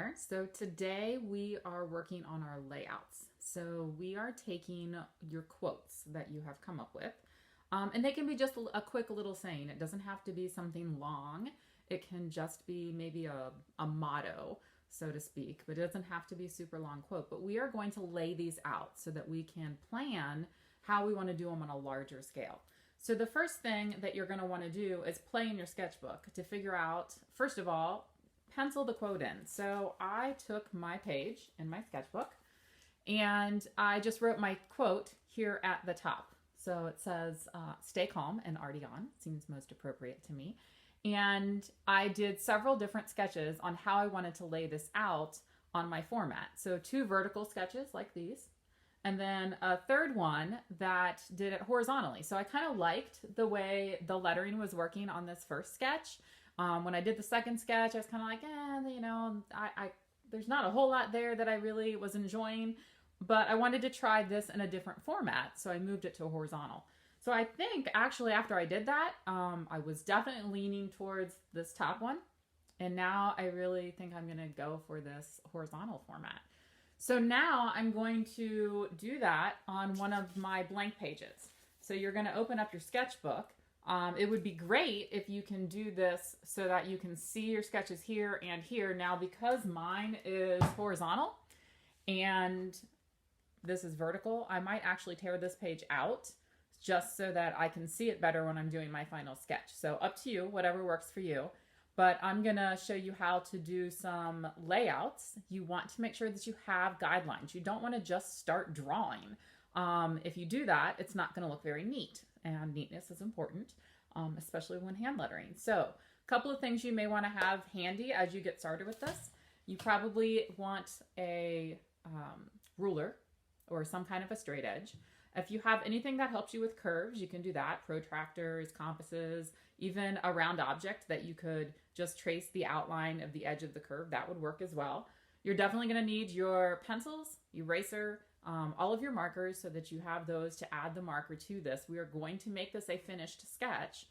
there. So today we are working on our layouts. So we are taking your quotes that you have come up with, and they can be just a quick little saying. It doesn't have to be something long. It can just be maybe a motto, so to speak, but it doesn't have to be a super long quote. But we are going to lay these out so that we can plan how we want to do them on a larger scale. So the first thing that you're going to want to do is play in your sketchbook to figure out, first of all, pencil the quote in. So I took my page in my sketchbook and I just wrote my quote here at the top. So it says, stay calm and already on, seems most appropriate to me. And I did several different sketches on how I wanted to lay this out on my format. So 2 vertical sketches like these, and then a third one that did it horizontally. So I kind of liked the way the lettering was working on this first sketch. When I did the second sketch, I was kind of like, there's not a whole lot there that I really was enjoying, but I wanted to try this in a different format, so I moved it to a horizontal. So I think actually after I did that, I was definitely leaning towards this top one, and now I really think I'm gonna go for this horizontal format. So now I'm going to do that on one of my blank pages. So you're gonna open up your sketchbook. It would be great if you can do this so that you can see your sketches here and here. Now, because mine is horizontal and this is vertical, I might actually tear this page out just so that I can see it better when I'm doing my final sketch. So up to you, whatever works for you. But I'm gonna show you how to do some layouts. You want to make sure that you have guidelines. You don't wanna just start drawing. If you do that, it's not gonna look very neat, and neatness is important, especially when hand lettering. So a couple of things you may wanna have handy as you get started with this. You probably want a ruler or some kind of a straight edge. If you have anything that helps you with curves, you can do that. Protractors, compasses, even a round object that you could just trace the outline of the edge of the curve, that would work as well. You're definitely gonna need your pencils, eraser, all of your markers so that you have those to add the marker to this. We are going to make this a finished sketch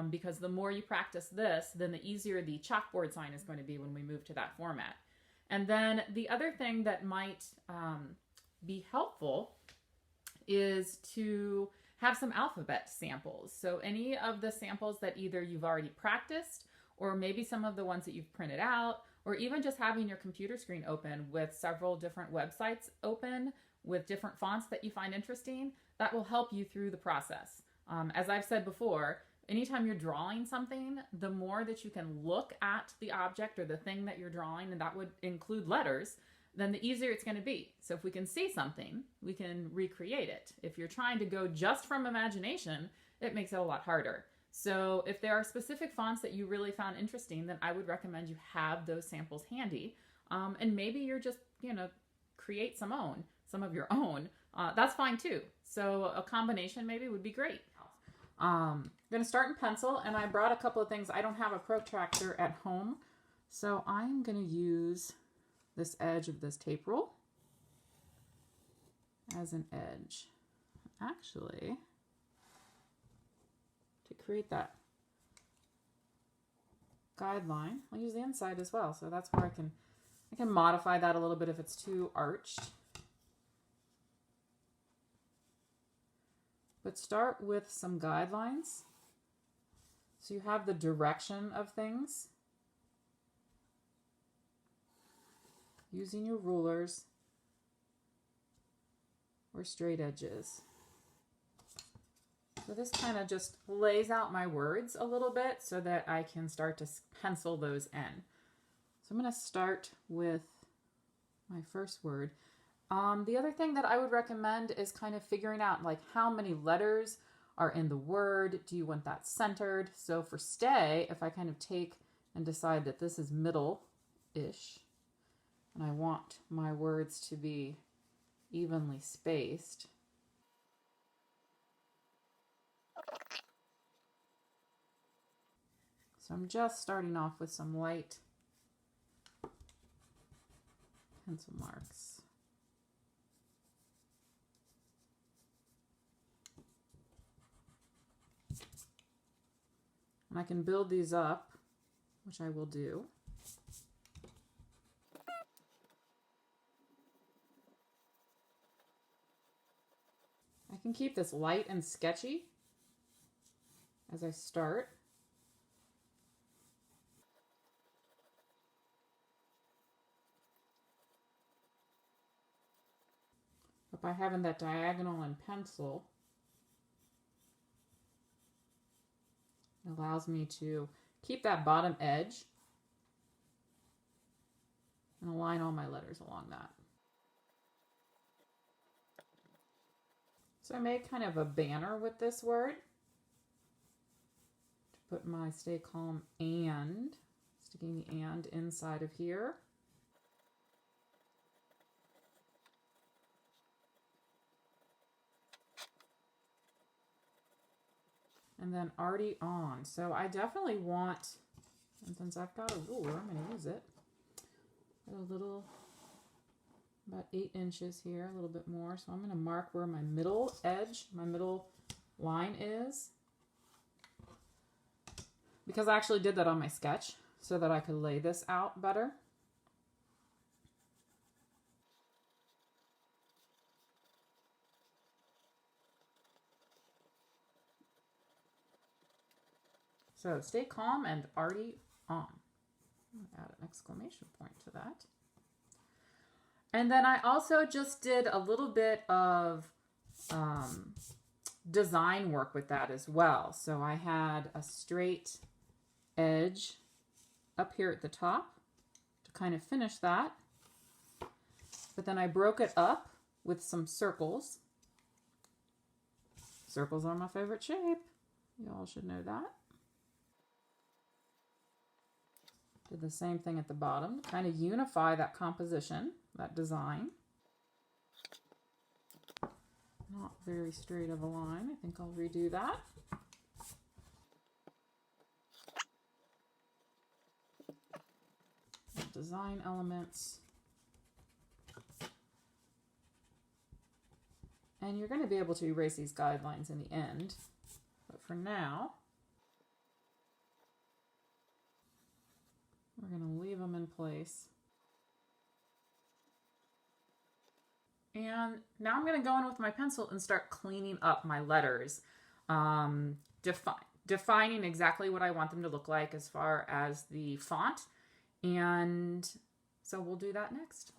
because the more you practice this, then the easier the chalkboard sign is going to be when we move to that format. And then the other thing that might be helpful is to have some alphabet samples. So any of the samples that either you've already practiced or maybe some of the ones that you've printed out, or even just having your computer screen open with several different websites open with different fonts that you find interesting, that will help you through the process. As I've said before, anytime you're drawing something, the more that you can look at the object or the thing that you're drawing, and that would include letters, then the easier it's going to be. So if we can see something, we can recreate it. If you're trying to go just from imagination, it makes it a lot harder. So if there are specific fonts that you really found interesting, then I would recommend you have those samples handy. And maybe you're just, create some of your own. That's fine too. So a combination maybe would be great. I'm going to start in pencil, and I brought a couple of things. I don't have a protractor at home, so I'm going to use this edge of this tape rule as an edge. Actually, to create that guideline, I'll use the inside as well. So that's where I can modify that a little bit if it's too arched. But start with some guidelines so you have the direction of things. Using your rulers or straight edges. So this kind of just lays out my words a little bit so that I can start to pencil those in. So I'm going to start with my first word. The other thing that I would recommend is kind of figuring out like how many letters are in the word. Do you want that centered? So for stay, if I kind of take and decide that this is middle-ish, and I want my words to be evenly spaced. So I'm just starting off with some light pencil marks. And I can build these up, which I will do. can keep this light and sketchy as I start. But by having that diagonal in pencil, it allows me to keep that bottom edge and align all my letters along that. So I made kind of a banner with this word to put my stay calm and, sticking the and inside of here. And then already on. So I definitely want, and since I've got a ruler, I'm going to use it. Got a little, about 8 inches here, a little bit more. So I'm going to mark where my middle edge, my middle line is. Because I actually did that on my sketch so that I could lay this out better. So stay calm and already on. Add an exclamation point to that. And then I also just did a little bit of design work with that as well. So I had a straight edge up here at the top to kind of finish that. But then I broke it up with some circles. Circles are my favorite shape. You all should know that. Did the same thing at the bottom, kind of unify that composition, that design. Not very straight of a line. I think I'll redo that. Design elements. And you're going to be able to erase these guidelines in the end. But for now, we're going to leave them in place. And now I'm going to go in with my pencil and start cleaning up my letters. Defining exactly what I want them to look like as far as the font. And so we'll do that next.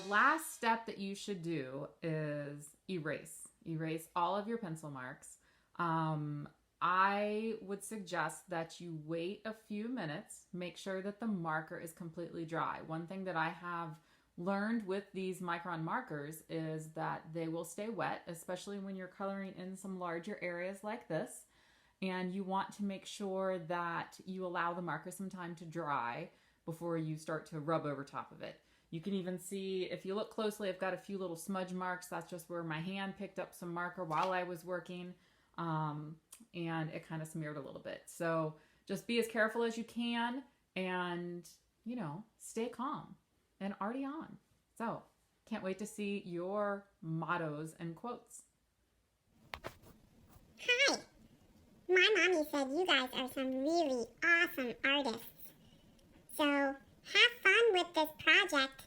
Last step that you should do is erase. Erase all of your pencil marks. I would suggest that you wait a few minutes, make sure that the marker is completely dry. One thing that I have learned with these Micron markers is that they will stay wet, especially when you're coloring in some larger areas like this. And you want to make sure that you allow the marker some time to dry before you start to rub over top of it. You can even see, if you look closely, I've got a few little smudge marks. That's just where my hand picked up some marker while I was working, and it kind of smeared a little bit. So just be as careful as you can and, you know, stay calm and already on. So can't wait to see your mottos and quotes. Hi! My mommy said you guys are some really awesome artists. So have fun with this project